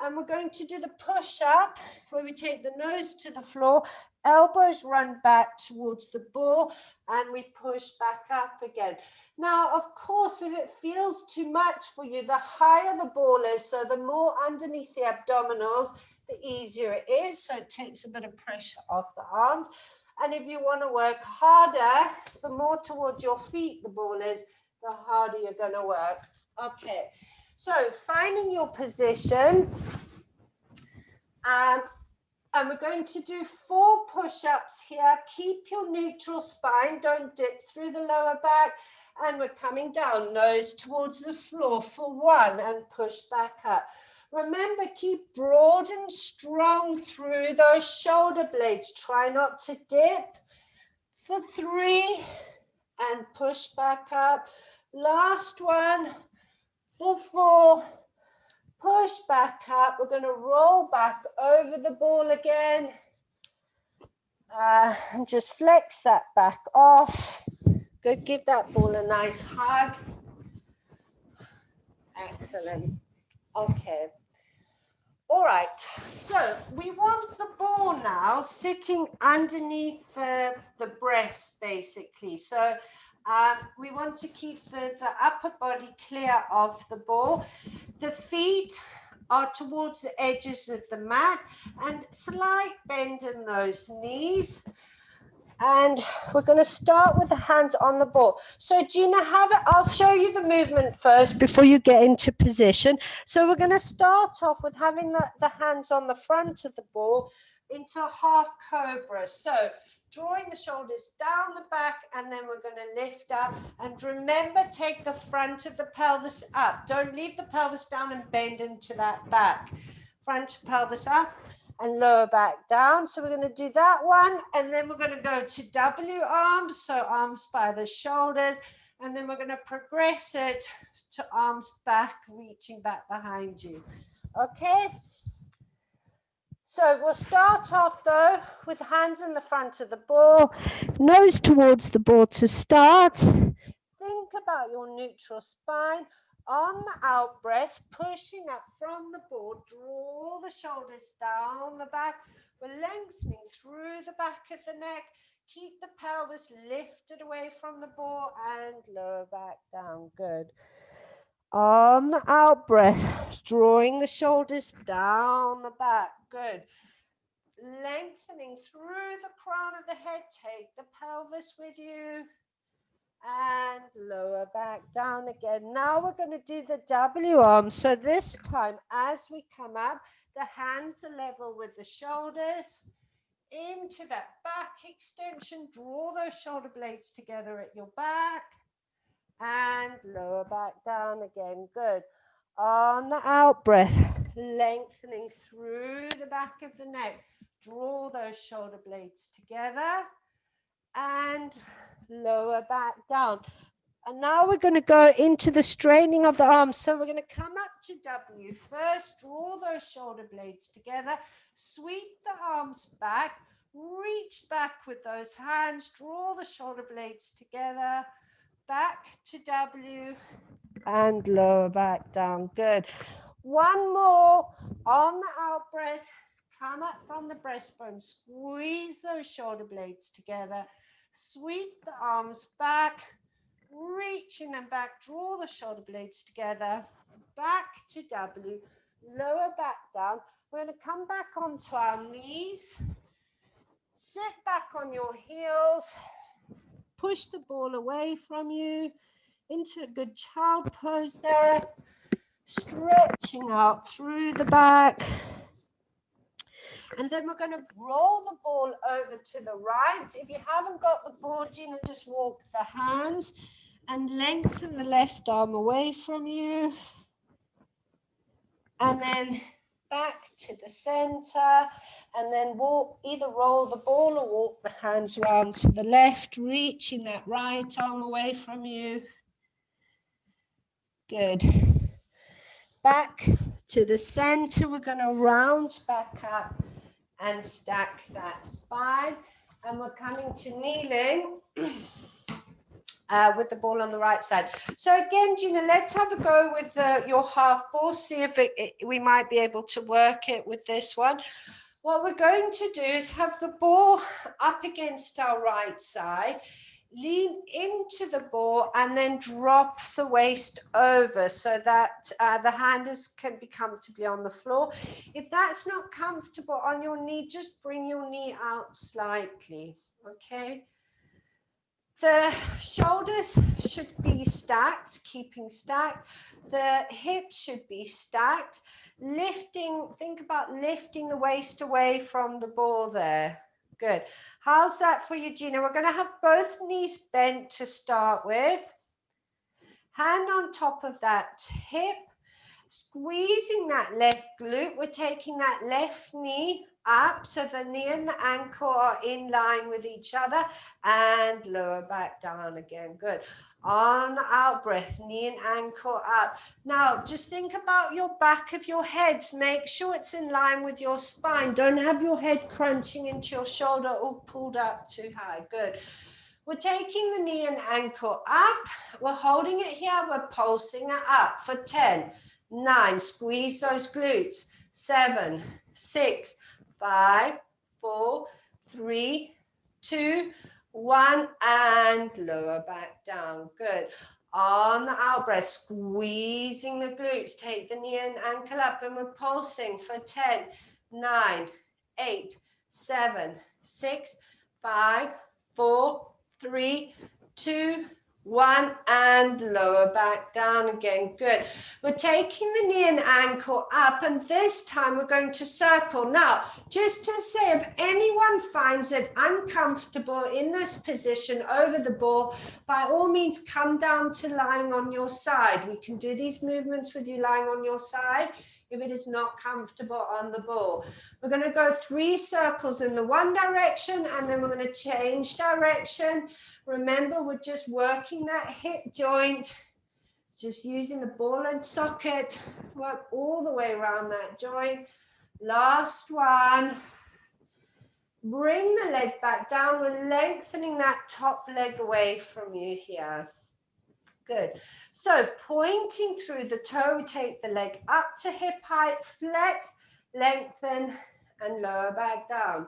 Speaker 1: And we're going to do the push-up where we take the nose to the floor, elbows run back towards the ball, and we push back up again. Now, of course, if it feels too much for you, the higher the ball is, so the more underneath the abdominals, the easier it is. So it takes a bit of pressure off the arms. And if you want to work harder, the more towards your feet the ball is, the harder you're going to work. Okay, so finding your position. And we're going to do 4 push-ups here. Keep your neutral spine. Don't dip through the lower back. And we're coming down, nose towards the floor for 1 and push back up. Remember, keep broad and strong through those shoulder blades. Try not to dip for 3 and push back up. Last one for 4. Push back up. We're going to roll back over the ball again. And just flex that back off. Good. Give that ball a nice hug. Excellent. Okay. All right. So we want the ball now sitting underneath the breast, basically. So we want to keep the upper body clear of the ball. The feet are towards the edges of the mat and slight bend in those knees. And we're going to start with the hands on the ball. So Gina, I'll show you the movement first before you get into position. So we're going to start off with having the hands on the front of the ball into a half cobra. So drawing the shoulders down the back, and then we're going to lift up. And remember, take the front of the pelvis up. Don't leave the pelvis down and bend into that back. Front pelvis up and lower back down. So we're going to do that one. And then we're going to go to W arms. So arms by the shoulders. And then we're going to progress it to arms back, reaching back behind you. Okay. So we'll start off though with hands in the front of the ball, nose towards the ball to start. Think about your neutral spine. On the out breath, pushing up from the ball, draw the shoulders down the back. We're lengthening through the back of the neck. Keep the pelvis lifted away from the ball and lower back down. Good. On the out breath, drawing the shoulders down the back. Good. Lengthening through the crown of the head. Take the pelvis with you. And lower back down again. Now we're going to do the W arm. So this time, as we come up, the hands are level with the shoulders. Into that back extension. Draw those shoulder blades together at your back. And lower back down again. Good. On the out breath, lengthening through the back of the neck. Draw those shoulder blades together. And lower back down. And now we're going to go into the straining of the arms. So we're going to come up to W first, draw those shoulder blades together, sweep the arms back, reach back with those hands, draw the shoulder blades together, back to W and lower back down. Good. One more on the out breath. Come up from the breastbone, squeeze those shoulder blades together, sweep the arms back, reaching them back, draw the shoulder blades together, back to W, lower back down. We're going to come back onto our knees, sit back on your heels, push the ball away from you into a good child pose there, stretching out through the back. And then we're going to roll the ball over to the right. If you haven't got the ball, Gina, just walk the hands and lengthen the left arm away from you. And then back to the center. And then walk, either roll the ball or walk the hands round to the left, reaching that right arm away from you. Good. Back to the center. We're going to round back up and stack that spine. And we're coming to kneeling. with the ball on the right side. So again, Gina, let's have a go with your half ball, see if we might be able to work it with this one. What we're going to do is have the ball up against our right side, lean into the ball and then drop the waist over so that the hand can be comfortably on the floor. If that's not comfortable on your knee, just bring your knee out slightly, okay? The shoulders should be stacked, keeping stacked. The hips should be stacked. Lifting, think about lifting the waist away from the ball there. Good. How's that for you, Gina? We're going to have both knees bent to start with. Hand on top of that hip. Squeezing that left glute. We're taking that left knee up so the knee and the ankle are in line with each other and lower back down again. Good. On the out breath, knee and ankle up. Now just think about your back of your head. Make sure it's in line with your spine. Don't have your head crunching into your shoulder or pulled up too high. Good. We're taking the knee and ankle up. We're holding it here. We're pulsing it up for 10, 9, squeeze those glutes, 7, 6, 5, 4, 3, 2, 1, and lower back down. Good. On the out breath, squeezing the glutes, take the knee and ankle up, and we're pulsing for 10, 9, 8, 7, 6, 5, 4, 3, 2, 1, and lower back down again. Good. We're taking the knee and ankle up, and this time we're going to circle. Now, just to say, if anyone finds it uncomfortable in this position over the ball, by all means, come down to lying on your side. We can do these movements with you lying on your side if it is not comfortable on the ball. We're going to go 3 circles in the one direction, and then we're going to change direction. Remember, we're just working that hip joint, just using the ball and socket, work all the way around that joint. Last one. Bring the leg back down. We're lengthening that top leg away from you here. Good. So pointing through the toe, take the leg up to hip height, flex, lengthen, and lower back down.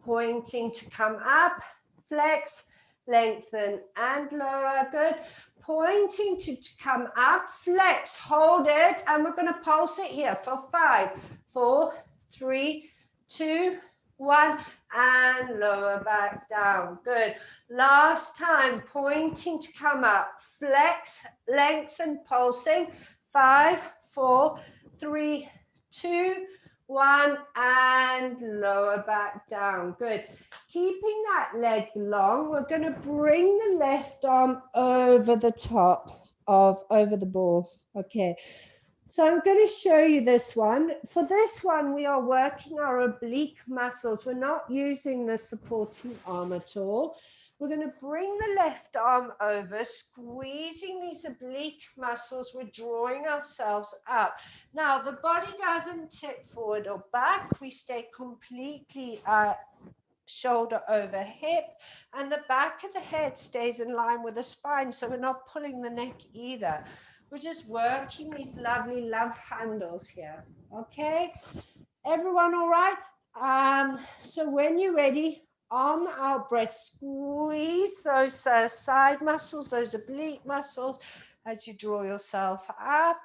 Speaker 1: Pointing to come up, flex, lengthen, and lower. Good. Pointing to come up, flex, hold it, and we're going to pulse it here for 5, 4, 3, 2, 1, and lower back down. Good. Last time, pointing to come up, flex, lengthen, pulsing. 5, 4, 3, 2, 1, and lower back down. Good. Keeping that leg long, we're going to bring the left arm over the top of, over the ball. Okay. So I'm going to show you this one. For this one, we are working our oblique muscles. We're not using the supporting arm at all. We're going to bring the left arm over, squeezing these oblique muscles. We're drawing ourselves up. Now, the body doesn't tip forward or back. We stay completely shoulder over hip, and the back of the head stays in line with the spine, so we're not pulling the neck either. We're just working these lovely love handles here. Okay, everyone all right? So when you're ready, on the out breath, squeeze those side muscles, those oblique muscles, as you draw yourself up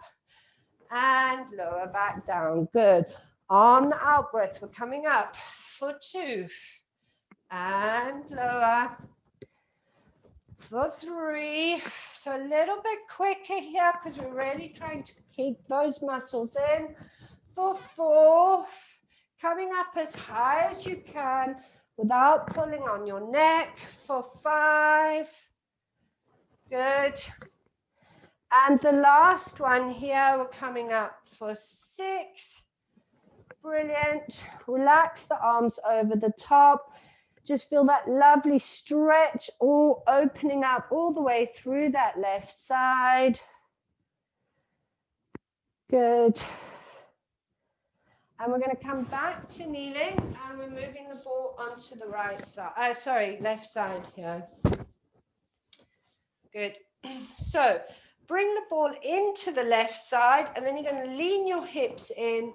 Speaker 1: and lower back down. Good. On the out breath, we're coming up for 2 and lower for 3. So a little bit quicker here because we're really trying to keep those muscles in. For 4, coming up as high as you can without pulling on your neck. For 5, good. And the last one here, we're coming up for 6. Brilliant. Relax the arms over the top. Just feel that lovely stretch, all opening up all the way through that left side. Good. And we're going to come back to kneeling, and we're moving the ball onto the right side. Left side here. Good. So bring the ball into the left side, and then you're going to lean your hips in.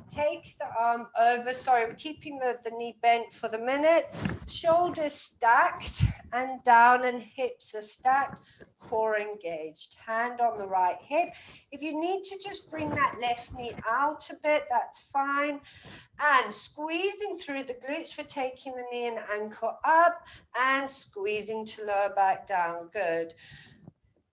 Speaker 1: Take the arm over, sorry, we're keeping the knee bent for the minute. Shoulders stacked and down, and hips are stacked, core engaged. Hand on the right hip. If you need to just bring that left knee out a bit, that's fine. And squeezing through the glutes, we're taking the knee and ankle up and squeezing to lower back down. Good.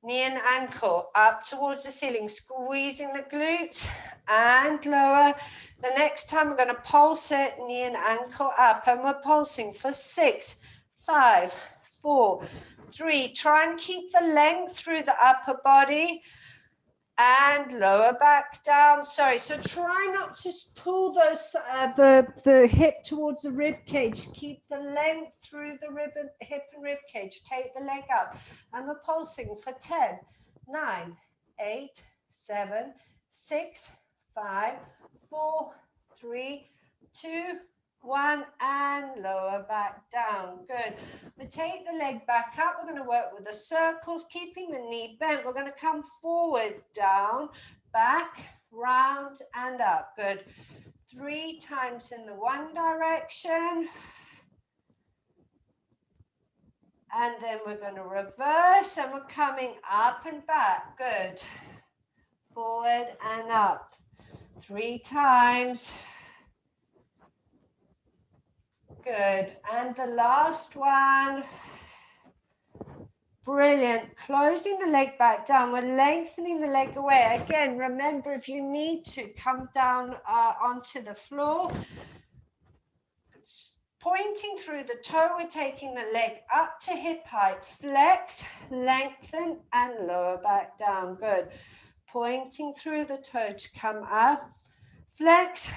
Speaker 1: Knee and ankle up towards the ceiling, squeezing the glutes and lower. The next time we're going to pulse it, knee and ankle up, and we're pulsing for 6, 5, 4, 3. Try and keep the length through the upper body and lower back down. Sorry, so try not to pull those the hip towards the rib cage. Keep the length through the hip and rib cage. Take the leg up, and we're pulsing for 10, 9, 8, 7, 6, 5, 4, 3, 2, 1, and lower back down. Good. We take the leg back up. We're going to work with the circles, keeping the knee bent. We're going to come forward, down, back, round, and up. Good. 3 times in the one direction. And then we're going to reverse, and we're coming up and back. Good. Forward and up. 3 times. Good. And the last one. Brilliant. Closing the leg back down. We're lengthening the leg away. Again, remember, if you need to, come down onto the floor. Pointing through the toe, we're taking the leg up to hip height. Flex, lengthen, and lower back down. Good. Pointing through the toe to come up. Flex,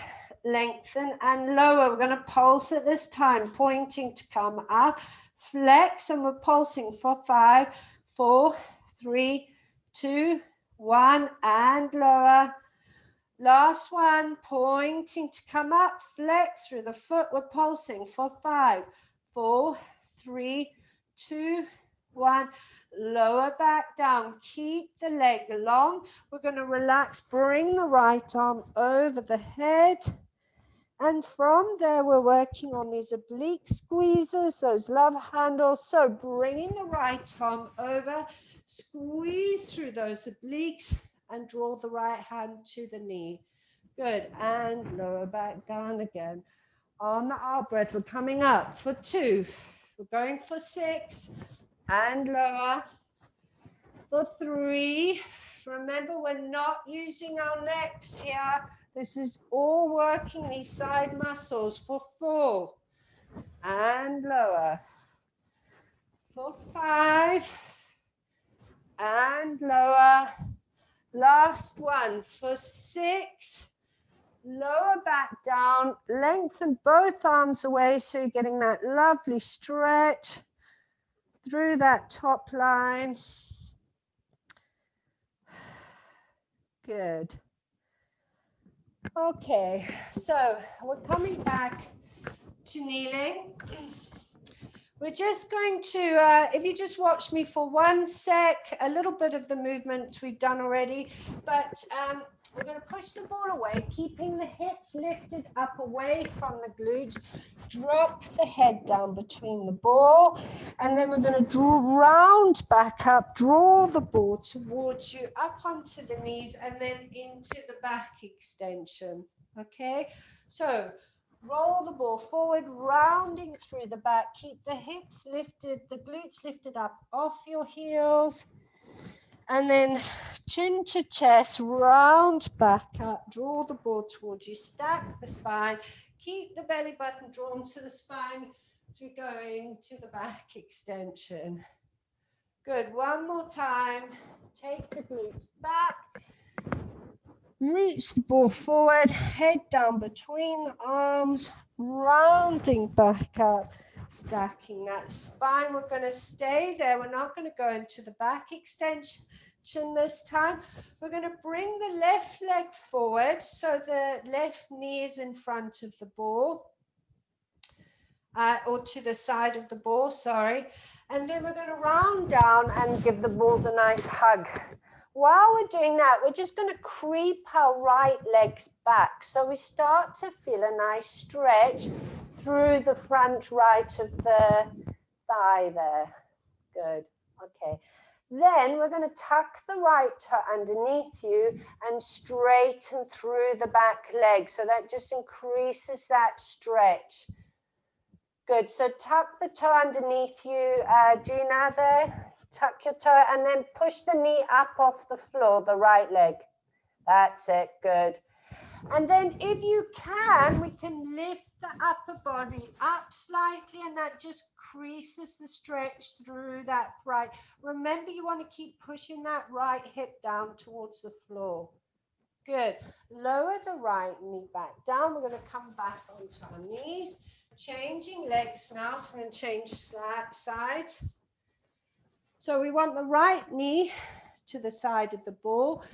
Speaker 1: lengthen, and lower. We're going to pulse at this time, pointing to come up. Flex, and we're pulsing for 5, 4, 3, 2, 1, and lower. Last one, pointing to come up. Flex through the foot. We're pulsing for 5, 4, 3, 2, 1. Lower back down. Keep the leg long. We're going to relax. Bring the right arm over the head. And from there, we're working on these oblique squeezes, those love handles. So bringing the right arm over, squeeze through those obliques, and draw the right hand to the knee. Good. And lower back down again. On the out breath, we're coming up for 2. We're going for 6 and lower. For 3. Remember, we're not using our necks here. This is all working these side muscles. For 4 and lower. For 5 and lower. Last one for 6. Lower back down. Lengthen both arms away so you're getting that lovely stretch through that top line. Good. Okay, so we're coming back to kneeling. We're just going to, if you just watch me for 1 sec, a little bit of the movement we've done already, but we're going to push the ball away, keeping the hips lifted up away from the glutes. Drop the head down between the ball, and then we're going to draw round back up, draw the ball towards you, up onto the knees, and then into the back extension. Okay, so roll the ball forward, rounding through the back. Keep the hips lifted, the glutes lifted up off your heels. And then chin to chest, round back up, draw the ball towards you, stack the spine, keep the belly button drawn to the spine as we go into the back extension. Good, one more time. Take the glutes back. Reach the ball forward, head down between the arms, rounding back up, stacking that spine. We're going to stay there. We're not going to go into the back extension this time. We're going to bring the left leg forward so the left knee is in front of the ball. or to the side of the ball, sorry. And then we're going to round down and give the balls a nice hug. While we're doing that, we're just going to creep our right legs back. So we start to feel a nice stretch through the front right of the thigh there. Good. Okay. Then we're going to tuck the right toe underneath you and straighten through the back leg. So that just increases that stretch. Good. So tuck the toe underneath you, Gina, there. Tuck your toe and then push the knee up off the floor, the right leg. That's it. Good. And then if you can, we can lift the upper body up slightly, and that just creases the stretch through that right. Remember, you want to keep pushing that right hip down towards the floor. Good. Lower the right knee back down. We're going to come back onto our knees. Changing legs now, so I'm going to change sides. So we want the right knee to the side of the ball.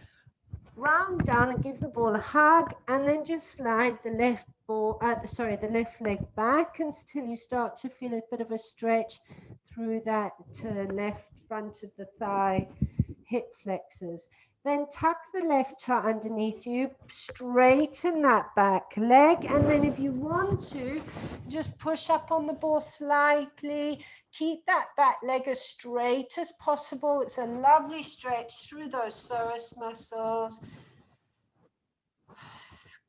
Speaker 1: Round down and give the ball a hug, and then just slide the left the left leg back until you start to feel a bit of a stretch through that left front of the thigh, hip flexors. Then tuck the left toe underneath you, straighten that back leg, and then if you want to, just push up on the ball slightly. Keep that back leg as straight as possible. It's a lovely stretch through those psoas muscles.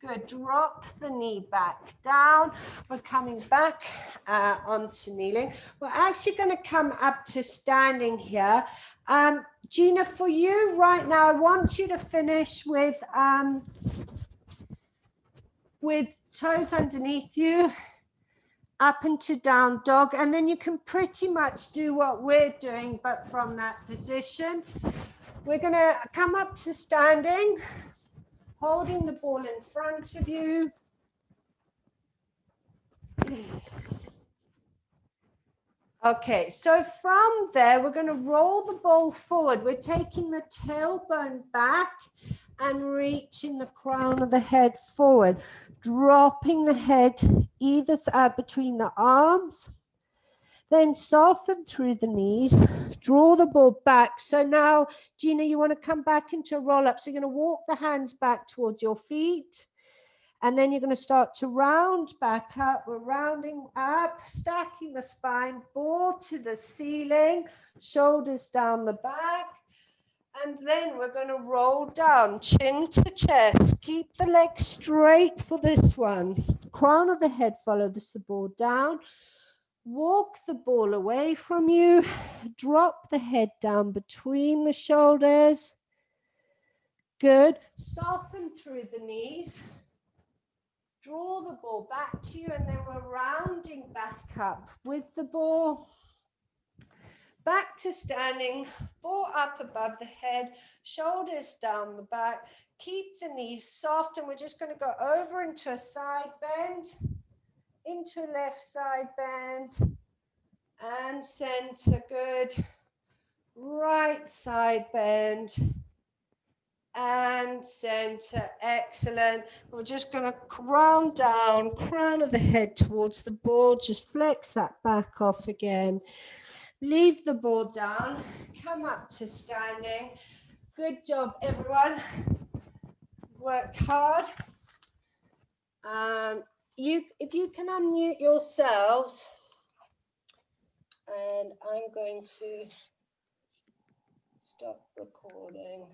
Speaker 1: Good. Drop the knee back down. We're coming back onto kneeling. We're actually going to come up to standing here. Gina, for you right now, I want you to finish with toes underneath you, up into down dog, and then you can pretty much do what we're doing, but from that position. We're going to come up to standing, holding the ball in front of you. Okay, so from there, we're going to roll the ball forward. We're taking the tailbone back and reaching the crown of the head forward, dropping the head either side between the arms. Then soften through the knees, draw the ball back. So now, Gina, you want to come back into a roll up. So you're going to walk the hands back towards your feet. And then you're going to start to round back up. We're rounding up, stacking the spine, ball to the ceiling, shoulders down the back. And then we're going to roll down, chin to chest. Keep the legs straight for this one. Crown of the head, follow the ball down. Walk the ball away from you. Drop the head down between the shoulders. Good. Soften through the knees. Draw the ball back to you, and then we're rounding back up with the ball. Back to standing, ball up above the head, shoulders down the back. Keep the knees soft, and we're just going to go over into a side bend, into a left side bend, and center. Good. Right side bend. And center. Excellent. We're just going to round down, crown of the head towards the ball. Just flex that back off again. Leave the ball down. Come up to standing. Good job, everyone. Worked hard. If you can unmute yourselves, and I'm going to stop recording.